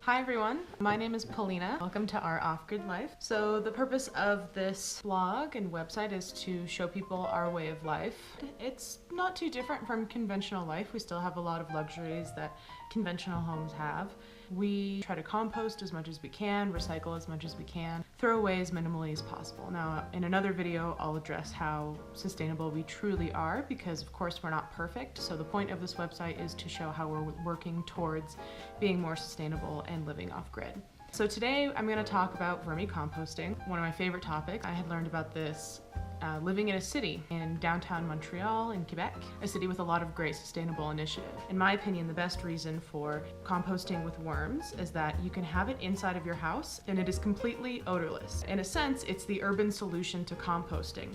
Hi everyone, my name is Paulina. Welcome to our off-grid life. So the purpose of this blog and website is to show people our way of life. It's not too different from conventional life. We still have a lot of luxuries that conventional homes have. We try to compost as much as we can, recycle as much as we can, throw away as minimally as possible. Now, in another video, I'll address how sustainable we truly are because, of course, we're not perfect. So the point of this website is to show how we're working towards being more sustainable and living off-grid. So today I'm going to talk about vermicomposting, one of my favorite topics. I had learned about this living in a city in downtown Montreal in Quebec, a city with a lot of great sustainable initiatives. In my opinion, the best reason for composting with worms is that you can have it inside of your house and it is completely odorless. In a sense, it's the urban solution to composting.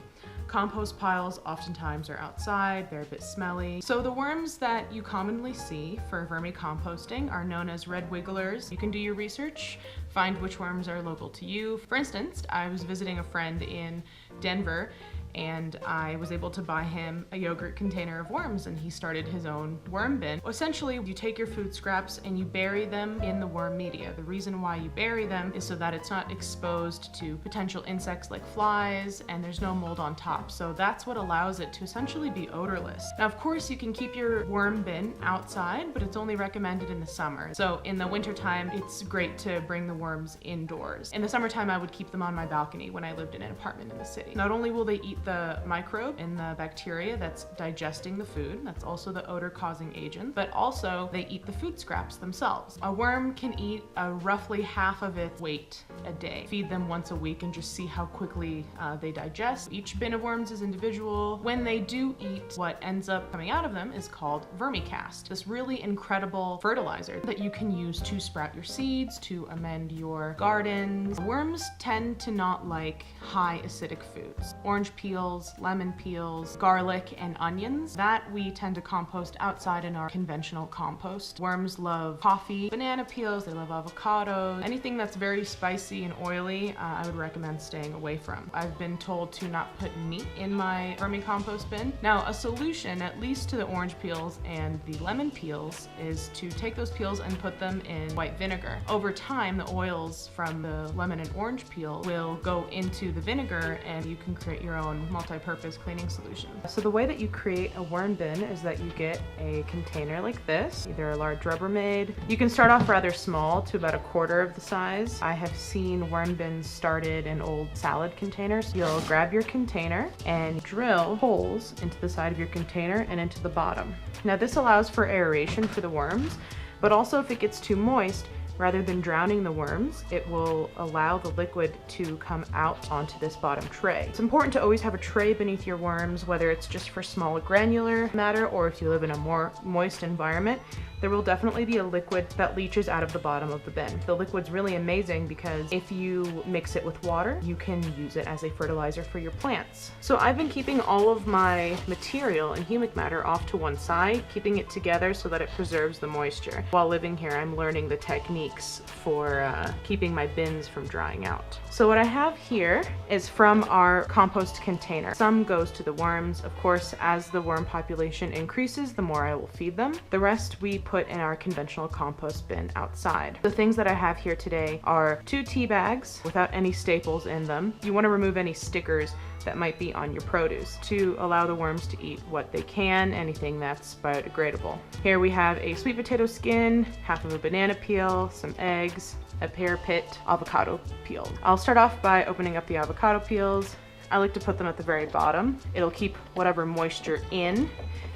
Compost piles oftentimes are outside, they're a bit smelly. So the worms that you commonly see for vermicomposting are known as red wigglers. You can do your research, find which worms are local to you. For instance, I was visiting a friend in Denver and I was able to buy him a yogurt container of worms and he started his own worm bin. Essentially, you take your food scraps and you bury them in the worm media. The reason why you bury them is so that it's not exposed to potential insects like flies and there's no mold on top. So that's what allows it to essentially be odorless. Now, of course, you can keep your worm bin outside, but it's only recommended in the summer. So in the wintertime, it's great to bring the worms indoors. In the summertime, I would keep them on my balcony when I lived in an apartment in the city. Not only will they eat the microbe and the bacteria that's digesting the food, that's also the odor causing agent, but also they eat the food scraps themselves. A worm can eat roughly half of its weight a day. Feed them once a week and just see how quickly they digest. Each bin of worms is individual. When they do eat, what ends up coming out of them is called vermicast, this really incredible fertilizer that you can use to sprout your seeds, to amend your gardens. Worms tend to not like high acidic foods. Orange peels, lemon peels, garlic, and onions. That we tend to compost outside in our conventional compost. Worms love coffee, banana peels, they love avocados. Anything that's very spicy and oily, I would recommend staying away from. I've been told to not put meat in my vermicompost bin. Now, a solution, at least to the orange peels and the lemon peels, is to take those peels and put them in white vinegar. Over time, the oils from the lemon and orange peel will go into the vinegar and you can create your own multi-purpose cleaning solution. So the way that you create a worm bin is that you get a container like this, either a large Rubbermaid. You can start off rather small to about 1/4 of the size. I have seen worm bins started in old salad containers. You'll grab your container and drill holes into the side of your container and into the bottom. Now this allows for aeration for the worms, but also if it gets too moist, rather than drowning the worms, it will allow the liquid to come out onto this bottom tray. It's important to always have a tray beneath your worms, whether it's just for small granular matter or if you live in a more moist environment. There will definitely be a liquid that leaches out of the bottom of the bin. The liquid's really amazing because if you mix it with water, you can use it as a fertilizer for your plants. So I've been keeping all of my material and humic matter off to one side, keeping it together so that it preserves the moisture. While living here, I'm learning the techniques for keeping my bins from drying out. So what I have here is from our compost container. Some goes to the worms. Of course, as the worm population increases, the more I will feed them. The rest we put in our conventional compost bin outside. The things that I have here today are 2 tea bags without any staples in them. You want to remove any stickers that might be on your produce to allow the worms to eat what they can, anything that's biodegradable. Here we have a sweet potato skin, half of a banana peel, some eggs, a pear pit, avocado peel. I'll start off by opening up the avocado peels. I like to put them at the very bottom. It'll keep whatever moisture in,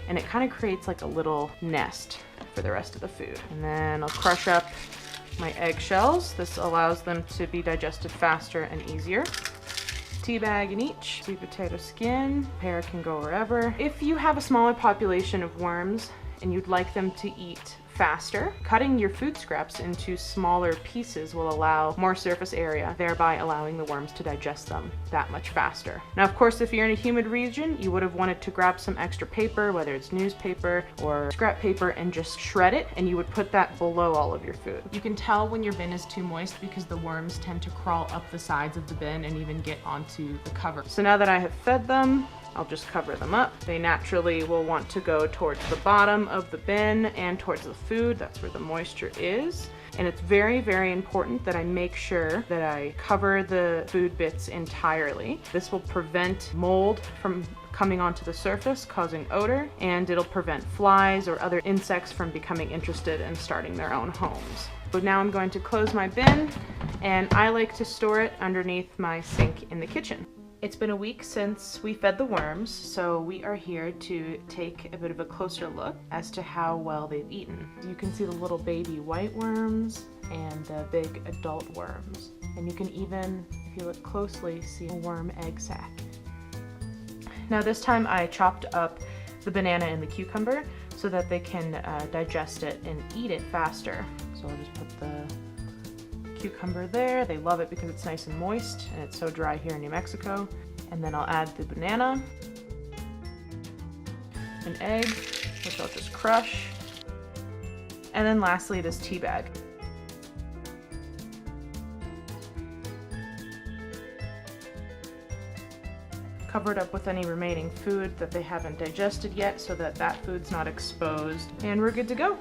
and it kind of creates like a little nest for the rest of the food. And then I'll crush up my eggshells. This allows them to be digested faster and easier. Tea bag in each, sweet potato skin, pear can go wherever. If you have a smaller population of worms and you'd like them to eat faster, cutting your food scraps into smaller pieces will allow more surface area, thereby allowing the worms to digest them that much faster. Now, of course, if you're in a humid region, you would have wanted to grab some extra paper, whether it's newspaper or scrap paper, and just shred it, and you would put that below all of your food. You can tell when your bin is too moist because the worms tend to crawl up the sides of the bin and even get onto the cover. So now that I have fed them, I'll just cover them up. They naturally will want to go towards the bottom of the bin and towards the food. That's where the moisture is. And it's very, very important that I make sure that I cover the food bits entirely. This will prevent mold from coming onto the surface, causing odor, and it'll prevent flies or other insects from becoming interested in starting their own homes. So now I'm going to close my bin, and I like to store it underneath my sink in the kitchen. It's been a week since we fed the worms, so we are here to take a bit of a closer look as to how well they've eaten. You can see the little baby white worms and the big adult worms. And you can even, if you look closely, see a worm egg sac. Now this time I chopped up the banana and the cucumber so that they can digest it and eat it faster. So I'll just put the cucumber there. They love it because it's nice and moist and it's so dry here in New Mexico. And then I'll add the banana, an egg, which I'll just crush, and then lastly this tea bag. Cover it up with any remaining food that they haven't digested yet so that that food's not exposed, and we're good to go.